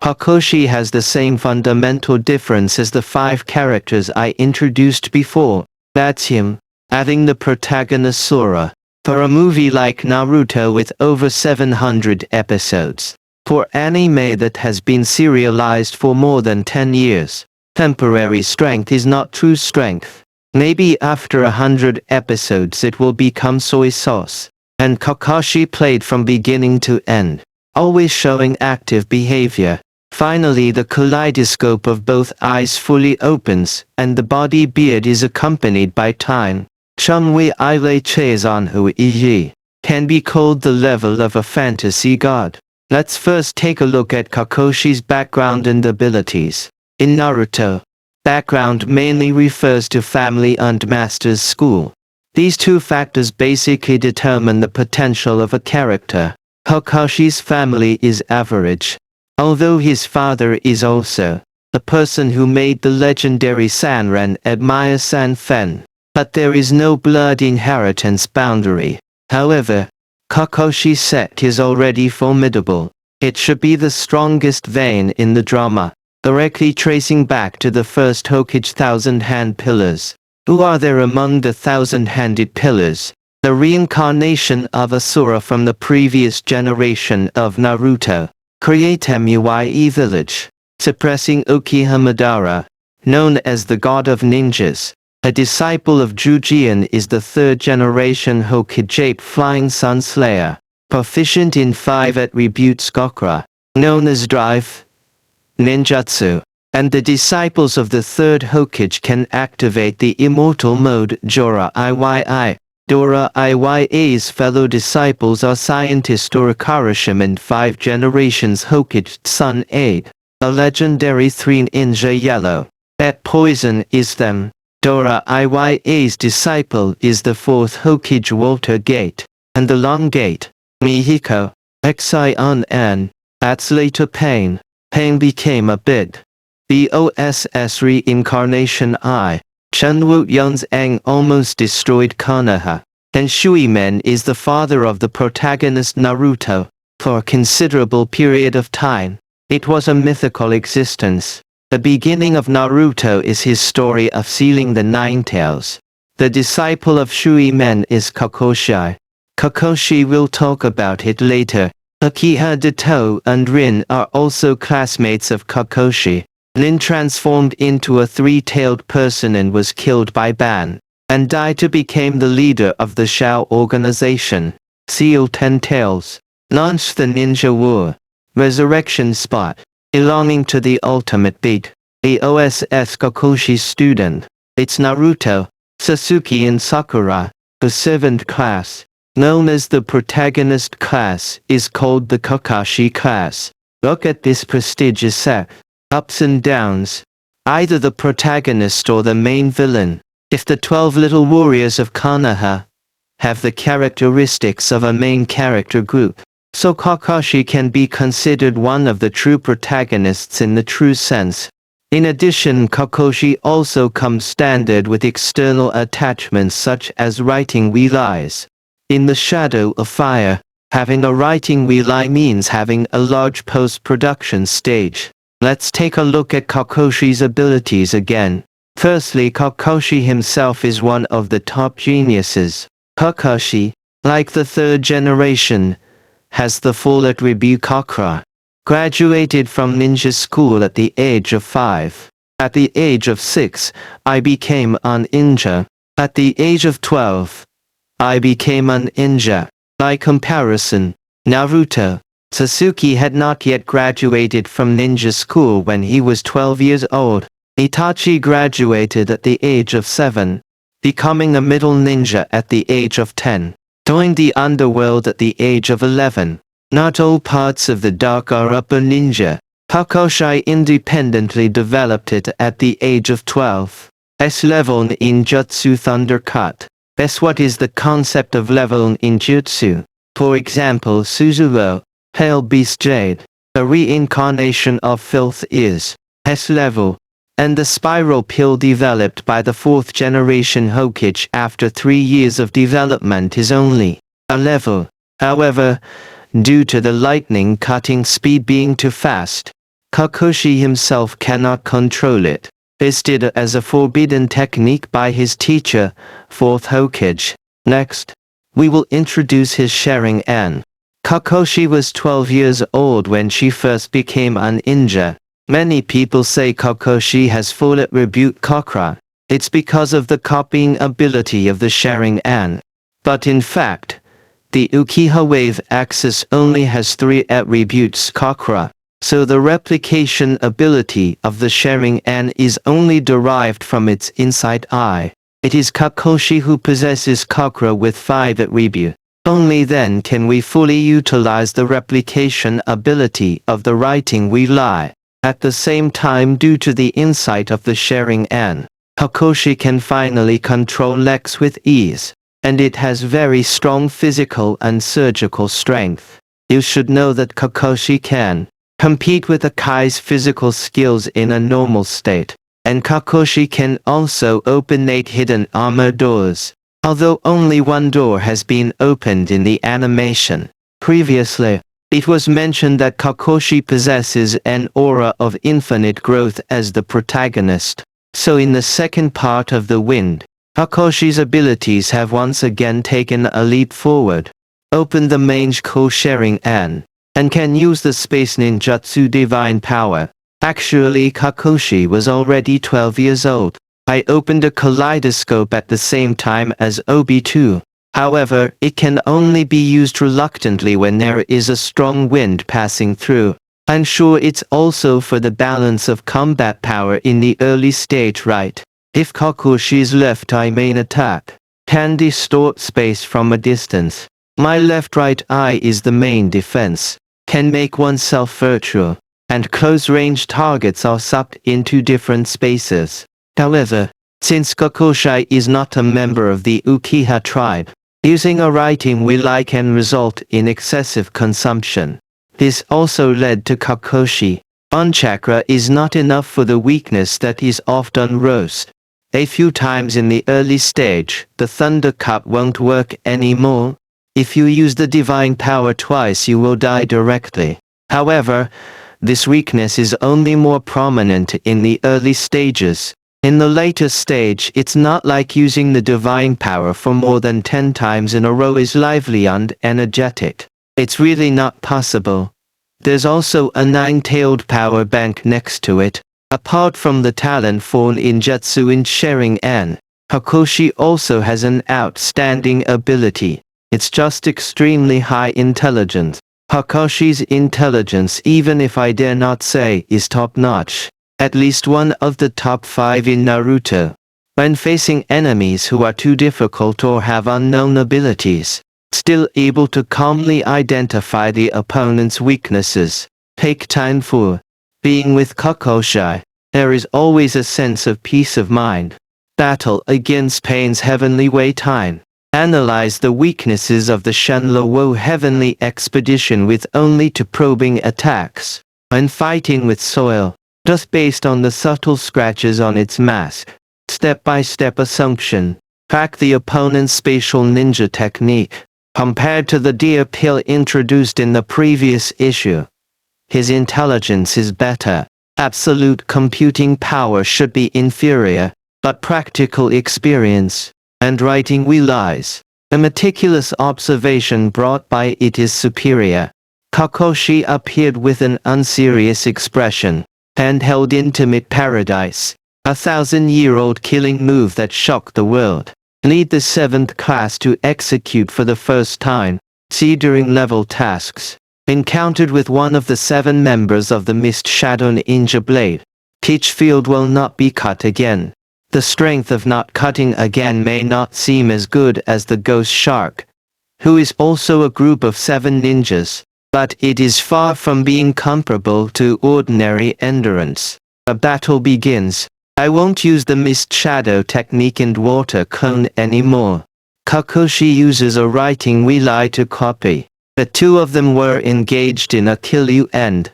Kakashi has the same fundamental difference as the 5 characters I introduced before. That's him, having the protagonist Sora. For a movie like Naruto with over 700 episodes, for anime that has been serialized for more than 10 years, temporary strength is not true strength. Maybe after 100 episodes it will become soy sauce. And Kakashi played from beginning to end, always showing active behavior. Finally the kaleidoscope of both eyes fully opens, and the body beard is accompanied by time. Chungwi ile Cheizanhu Iyi can be called the level of a fantasy god. Let's first take a look at Kakoshi's background and abilities. In Naruto, background mainly refers to family and master's school. These two factors basically determine the potential of a character. Kakoshi's family is average, although his father is also the person who made the legendary Sanran admire Sanfen. But there is no blood inheritance boundary. However, Kakoshi's set is already formidable. It should be the strongest vein in the drama, directly tracing back to the first Hokage thousand-hand pillars. Who are there among the thousand-handed pillars? The reincarnation of Asura from the previous generation of Naruto, Mui village, suppressing Uchiha Madara, known as the god of ninjas. A disciple of Jujian is the 3rd generation Hokage Flying Sun Slayer, proficient in 5 attributes Gokura, known as Drive, Ninjutsu, and the disciples of the 3rd Hokage can activate the immortal mode Jora Iyi. Dora Iya's fellow disciples are scientist Urakarashim and 5 generations Hokage Sun 8, a legendary 3 ninja yellow. That poison is them. Dora Iya's disciple is the 4th Hokage Walter Gate, and the Long Gate, Mihiko, Xion. That's later Pain. Pain became a bit. The OSS reincarnation Chunwoo Yunzang almost destroyed Konoha. And Shuimen is the father of the protagonist Naruto. For a considerable period of time, it was a mythical existence. The beginning of Naruto is his story of sealing the 9 tails. The disciple of Shuimen is Kakashi. Kakashi will talk about it later. Uchiha Dato and Rin are also classmates of Kakashi. Rin transformed into a 3-tailed person and was killed by Ban, and Daito became the leader of the Shao organization. Seal 10 Tails launched the Ninja War Resurrection Spot, belonging to the Ultimate Beat, the OSS Kakoshi's student. It's Naruto, Sasuke and Sakura. The 7th class, known as the protagonist class, is called the Kakashi class. Look at this prestigious set. Ups and downs. Either the protagonist or the main villain. If the 12 little warriors of Konoha have the characteristics of a main character group, so Kakashi can be considered one of the true protagonists in the true sense. In addition, Kakashi also comes standard with external attachments such as writing wheelies. In the Shadow of Fire, having a writing wheelie means having a large post-production stage. Let's take a look at Kakoshi's abilities again. Firstly, Kakashi himself is one of the top geniuses. Kakashi, like the 3rd generation, has the full attribute Kakura. Graduated from ninja school at the age of 5. At the age of 6, I became an ninja. At the age of 12, I became an ninja. By comparison, Naruto, Sasuke had not yet graduated from ninja school when he was 12 years old. Itachi graduated at the age of 7, becoming a middle ninja at the age of 10. Joined the underworld at the age of 11. Not all parts of the dark are upper ninja. Kakashi independently developed it at the age of 12. S-level ninjutsu thundercut. That's what is the concept of level ninjutsu. For example, Suzuro, Pale Beast Jade, the reincarnation of filth is S-level, and the spiral pill developed by the 4th generation Hokage after 3 years of development is only a level. However, due to the lightning cutting speed being too fast, Kakashi himself cannot control it. Listed as a forbidden technique by his teacher, 4th Hokage. Next, we will introduce his Sharingan. Kakashi was 12 years old when she first became an ninja. Many people say Kakashi has full attribute chakra. It's because of the copying ability of the Sharingan. But in fact, the Uchiha wave axis only has 3 attributes chakra, so the replication ability of the Sharingan is only derived from its inside eye. It is Kakashi who possesses chakra with 5 attributes. Only then can we fully utilize the replication ability of the writing we lie. At the same time, due to the insight of the Sharingan, Kakashi can finally control Lex with ease, and it has very strong physical and surgical strength. You should know that Kakashi can compete with Akai's physical skills in a normal state, and Kakashi can also open 8 hidden armor doors, although only 1 door has been opened in the animation. Previously, it was mentioned that Kakashi possesses an aura of infinite growth as the protagonist, so in the second part of the wind, Kakashi's abilities have once again taken a leap forward, opened the mange Sharingan, and can use the space ninjutsu divine power. Actually, Kakashi was already 12 years old. I opened a kaleidoscope at the same time as Obi-2. However, it can only be used reluctantly when there is a strong wind passing through. I'm sure it's also for the balance of combat power in the early stage, right? If Kakashi's left eye main attack can distort space from a distance, my left-right eye is the main defense, can make oneself virtual, and close-range targets are sucked into different spaces. However, since Kakashi is not a member of the Uchiha tribe, using a writing we lie can result in excessive consumption. This also led to Kakashi. On chakra is not enough for the weakness that is often roast. A few times in the early stage, the Thunder Cup won't work anymore. If you use the divine power twice you will die directly. However, this weakness is only more prominent in the early stages. In the later stage, it's not like using the divine power for more than 10 times in a row is lively and energetic. It's really not possible. There's also a 9-tailed power bank next to it. Apart from the talent for ninjutsu in Sharingan, Kakashi also has an outstanding ability. It's just extremely high intelligence. Kakashi's intelligence, even if I dare not say is top-notch, at least one of the top 5 in Naruto. When facing enemies who are too difficult or have unknown abilities, still able to calmly identify the opponent's weaknesses. Take time for being with Kakashi. There is always a sense of peace of mind. Battle against Pain's heavenly way time. Analyze the weaknesses of the Shenlong heavenly expedition with only 2 probing attacks. When fighting with soil, just based on the subtle scratches on its mask. Step-by-step assumption. Track the opponent's spatial ninja technique. Compared to the deer pill introduced in the previous issue, his intelligence is better. Absolute computing power should be inferior, but practical experience and writing we lies. The meticulous observation brought by it is superior. Kakashi appeared with an unserious expression, and held intimate paradise, a 1,000-year-old killing move that shocked the world. Need the 7th class to execute for the first time. See during level tasks. Encountered with one of the 7 members of the Mist Shadow Ninja Blade. Peach field will not be cut again. The strength of not cutting again may not seem as good as the Ghost Shark, who is also a group of 7 ninjas, but it is far from being comparable to ordinary endurance. A battle begins. I won't use the Mist Shadow technique and Water Cone anymore. Kakashi uses a writing we lie to copy. The 2 of them were engaged in a kill you and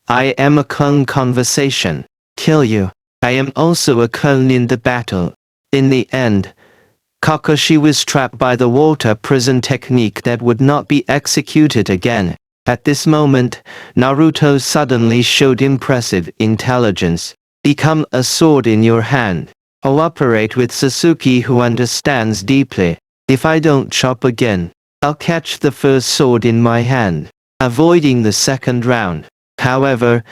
I am a cone conversation. Kill you. I am also a cone in the battle. In the end, Kakashi was trapped by the water prison technique that would not be executed again. At this moment, Naruto suddenly showed impressive intelligence. Become a sword in your hand. Cooperate with Sasuke who understands deeply. If I don't chop again, I'll catch the first sword in my hand, avoiding the second round. However,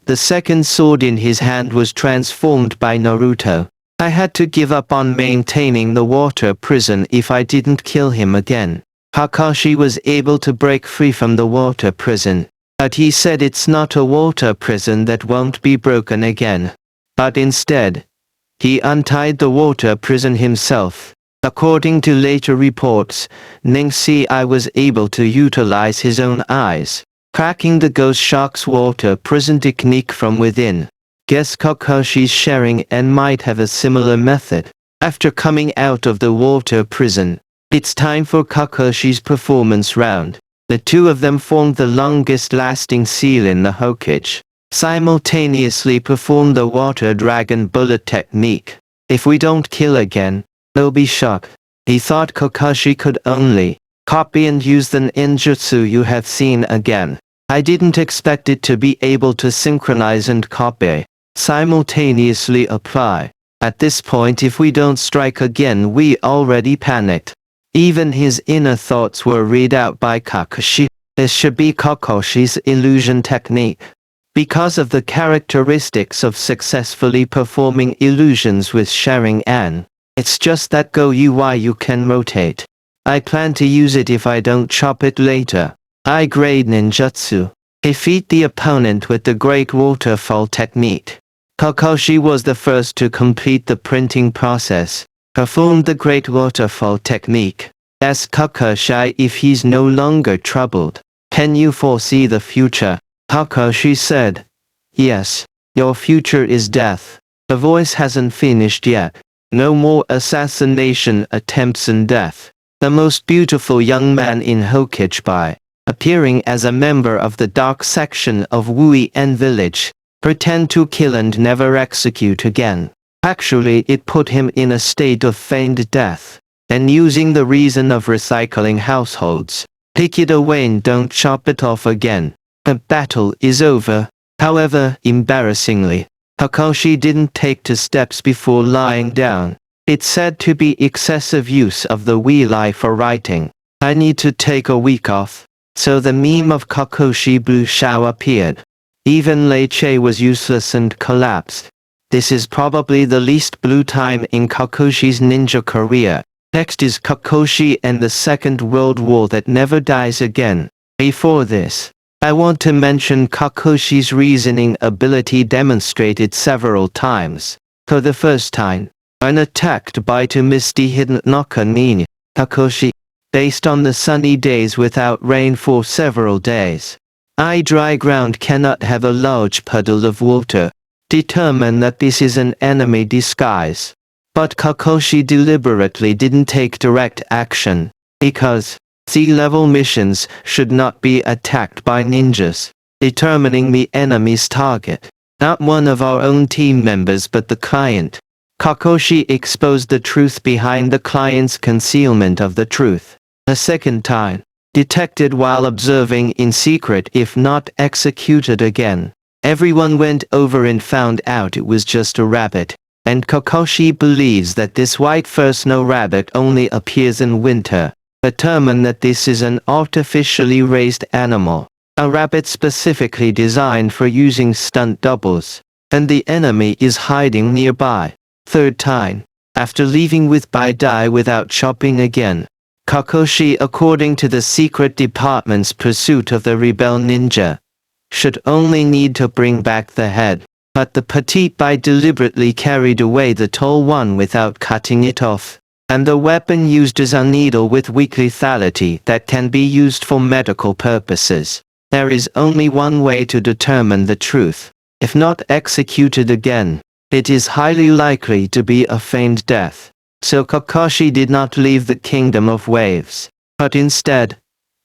the second sword in his hand was transformed by Naruto. I had to give up on maintaining the water prison if I didn't kill him again. Kakashi was able to break free from the water prison, but he said it's not a water prison that won't be broken again. But instead, he untied the water prison himself. According to later reports, Ningsi was able to utilize his own eyes, cracking the ghost shark's water prison technique from within. Guess Kakashi's sharing and might have a similar method. After coming out of the water prison, it's time for Kakashi's performance round. The two of them formed the longest-lasting seal in the Hokage. Simultaneously perform the water dragon bullet technique. If we don't kill again, they'll be shocked. He thought Kakashi could only copy and use the ninjutsu you have seen again. I didn't expect it to be able to synchronize and copy, simultaneously apply. At this point, if we don't strike again, we already panicked. Even his inner thoughts were read out by Kakashi. This should be Kakashi's illusion technique. Because of the characteristics of successfully performing illusions with Sharingan, it's just that Go UI you can rotate. I plan to use it if I don't chop it later. Grade ninjutsu. Defeat the opponent with the Great Waterfall technique. Kakashi was the first to complete the printing process. Performed the Great Waterfall technique. Ask Kakashi if he's no longer troubled. Can you foresee the future? Kakashi said. Yes. Your future is death. The voice hasn't finished yet. No more assassination attempts and death. The most beautiful young man in Hokage by appearing as a member of the dark section of Wuien village. Pretend to kill and never execute again. Actually, it put him in a state of feigned death. And using the reason of recycling households, take it away and don't chop it off again. The battle is over. However, embarrassingly, Kakashi didn't take 2 steps before lying down. It's said to be excessive use of the Wii for writing. I need to take a week off. So the meme of Kakashi Blue Shao appeared. Even Lei Che was useless and collapsed. This is probably the least blue time in Kakashi's ninja career. Next is Kakashi and the Second World War that never dies again. Before this, I want to mention Kakashi's reasoning ability demonstrated several times. For the first time, when attacked by 2 misty hidden Nakanin, Kakashi, based on the sunny days without rain for several days. Dry ground cannot have a large puddle of water. Determine that this is an enemy disguise. But Kakashi deliberately didn't take direct action, because sea-level missions should not be attacked by ninjas. Determining the enemy's target. Not one of our own team members but the client. Kakashi exposed the truth behind the client's concealment of the truth. A second time. Detected while observing in secret if not executed again. Everyone went over and found out it was just a rabbit. And Kakashi believes that this white fur snow rabbit only appears in winter. Determine that this is an artificially raised animal. A rabbit specifically designed for using stunt doubles. And the enemy is hiding nearby. Third time. After leaving with die without chopping again. Kakashi, according to the secret department's pursuit of the rebel ninja, should only need to bring back the head. But the petite bai deliberately carried away the tall one without cutting it off. And the weapon used is a needle with weak lethality that can be used for medical purposes. There is only one way to determine the truth. If not executed again, it is highly likely to be a feigned death. So Kakashi did not leave the Kingdom of Waves. But instead,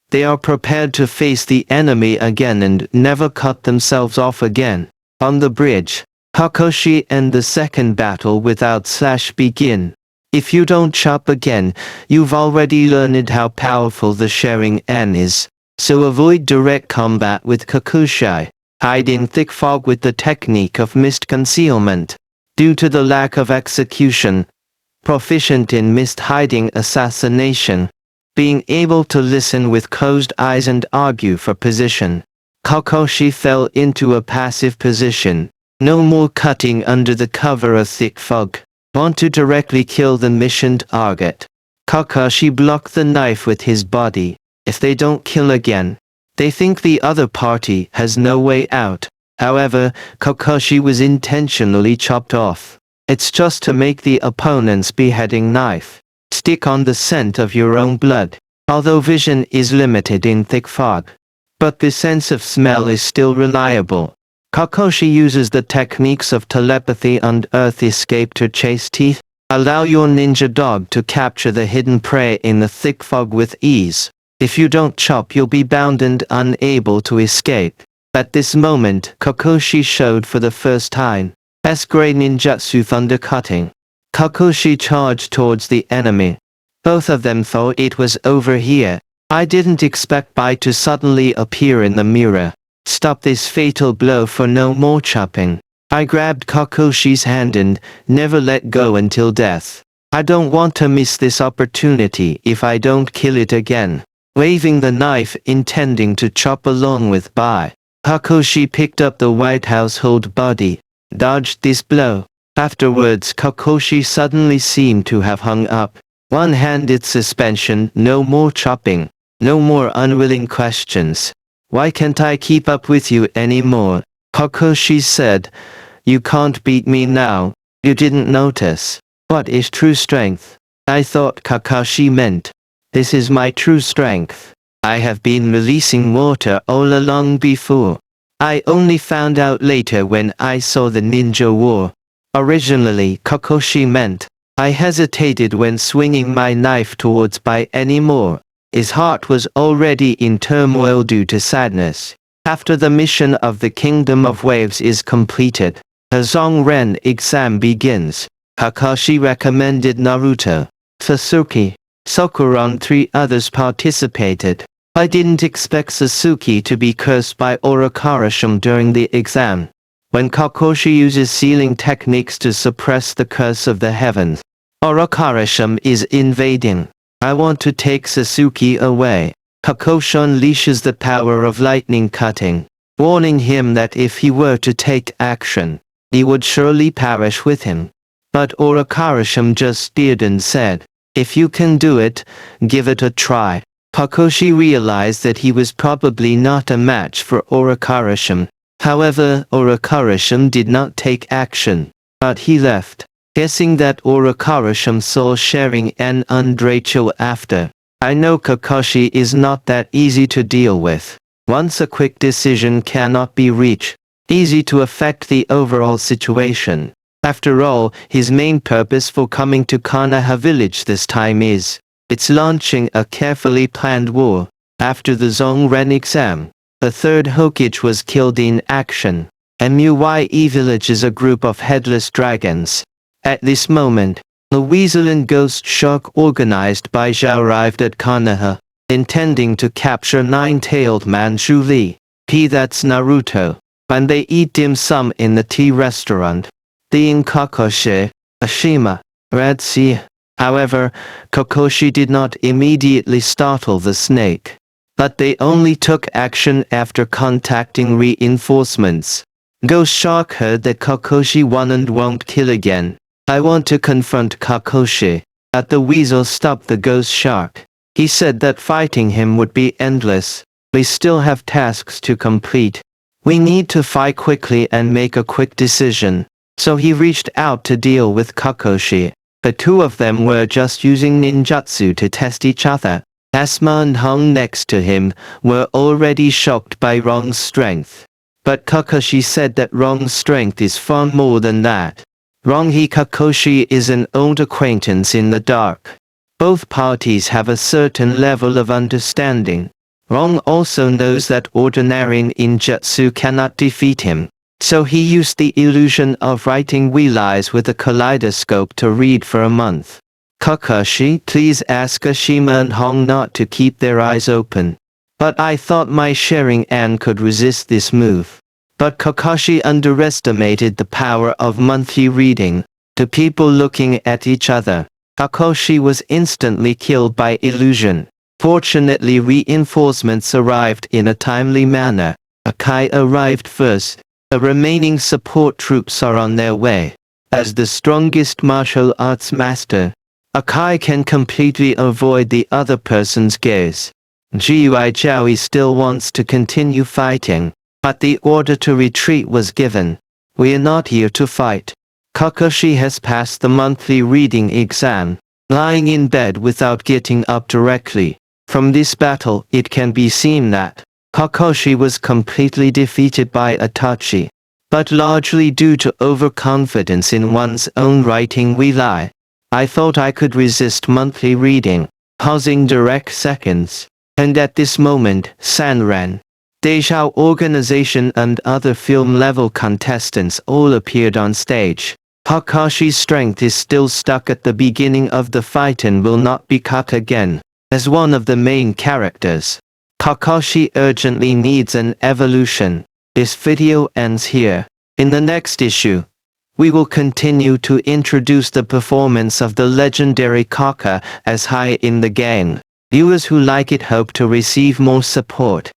they are prepared to face the enemy again and never cut themselves off again. On the bridge, Kakashi and the second battle without slash begin. If you don't chop again, you've already learned how powerful the Sharingan is. so avoid direct combat with Kakashi. Hide in thick fog with the technique of mist concealment. Due to the lack of execution, proficient in mist hiding assassination, being able to listen with closed eyes and argue for position. Kakashi fell into a passive position. No more cutting under the cover of thick fog. Want to directly kill the mission target. Kakashi blocked the knife with his body. If they don't kill again, they think the other party has no way out. However, Kakashi was intentionally chopped off. It's just to make the opponent's beheading knife stick on the scent of your own blood. Although vision is limited in thick fog, but the sense of smell is still reliable. Kakashi uses the techniques of telepathy and earth escape to chase teeth. Allow your ninja dog to capture the hidden prey in the thick fog with ease. If you don't chop, you'll be bound and unable to escape. At this moment, Kakashi showed for the first time S-grade ninjutsu thunder cutting. Kakashi charged towards the enemy. Both of them thought it was over here. I didn't expect Bai to suddenly appear in the mirror. Stop this fatal blow for no more chopping. I grabbed Kakoshi's hand and never let go until death. I don't want to miss this opportunity if I don't kill it again. Waving the knife intending to chop along with Bai, Kakashi picked up the white household body, dodged this blow. Afterwards Kakashi suddenly seemed to have hung up. One-handed suspension, no more chopping, no more unwilling questions. Why can't I keep up with you anymore? Kakashi said. You can't beat me now. You didn't notice. What is true strength? I thought Kakashi meant. This is my true strength. I have been releasing water all along before. I only found out later when I saw the ninja war. Originally Kakashi meant. I hesitated when swinging my knife towards Bai anymore. His heart was already in turmoil due to sadness. After the mission of the Kingdom of Waves is completed, the Zongren exam begins. Kakashi recommended Naruto, Sasuke, Sakura and 3 others participated. I didn't expect Sasuke to be cursed by Orokarashim during the exam. When Kakashi uses sealing techniques to suppress the curse of the heavens, Orokarashim is invading. I want to take Sasuke away. Kakashi unleashes the power of lightning cutting, warning him that if he were to take action, he would surely perish with him. But Orokarashim just stared and said, if you can do it, give it a try. Kakashi realized that he was probably not a match for Orokarashim. However, Orokarashim did not take action, but he left, guessing that Orokarashim saw sharing an undrachel after. I know Kakashi is not that easy to deal with. Once a quick decision cannot be reached, easy to affect the overall situation. After all, his main purpose for coming to Konoha village this time is, it's launching a carefully planned war. After the Zongren exam, the 3rd Hokage was killed in action. MUYE village is a group of headless dragons. At this moment, the Weasel and Ghost Shark organized by Zhao arrived at Konoha, intending to capture 9-tailed man Zhu Li. That's Naruto. When they eat dim sum in the tea restaurant, the Kakashi, Ashima, Red Sea. However, Kakashi did not immediately startle the snake, but they only took action after contacting reinforcements. Ghost Shark heard that Kakashi won and won't kill again. I want to confront Kakashi. But the Weasel stopped the Ghost Shark. He said that fighting him would be endless. We still have tasks to complete. We need to fight quickly and make a quick decision. So he reached out to deal with Kakashi. The 2 of them were just using ninjutsu to test each other. Asuma and Hong next to him were already shocked by Rong's strength. But Kakashi said that Rong's strength is far more than that. Ronghi Kakashi is an old acquaintance in the dark. Both parties have a certain level of understanding. Rong also knows that ordinary ninjutsu cannot defeat him. So he used the illusion of writing wheelies with a kaleidoscope to read for a month. Kakashi, please ask Ashima and Hong not to keep their eyes open. but I thought my sharing Anne could resist this move. But Kakashi underestimated the power of monthly reading. To people looking at each other, Kakashi was instantly killed by illusion. Fortunately, reinforcements arrived in a timely manner. Akai arrived first. The remaining support troops are on their way. As the strongest martial arts master, Akai can completely avoid the other person's gaze. Jiui Jiaoi still wants to continue fighting, but the order to retreat was given. We are not here to fight. Kakashi has passed the monthly reading exam, lying in bed without getting up directly. From this battle, it can be seen that Kakashi was completely defeated by Itachi, but largely due to overconfidence in one's own writing we lie. I thought I could resist monthly reading, pausing direct seconds, and at this moment, Sanran, Deishao organization and other film-level contestants all appeared on stage. Kakashi's strength is still stuck at the beginning of the fight and will not be cut again. As one of the main characters, Kakashi urgently needs an evolution. This video ends here. In the next issue, we will continue to introduce the performance of the legendary Kaka as high in the gang. Viewers who like it hope to receive more support.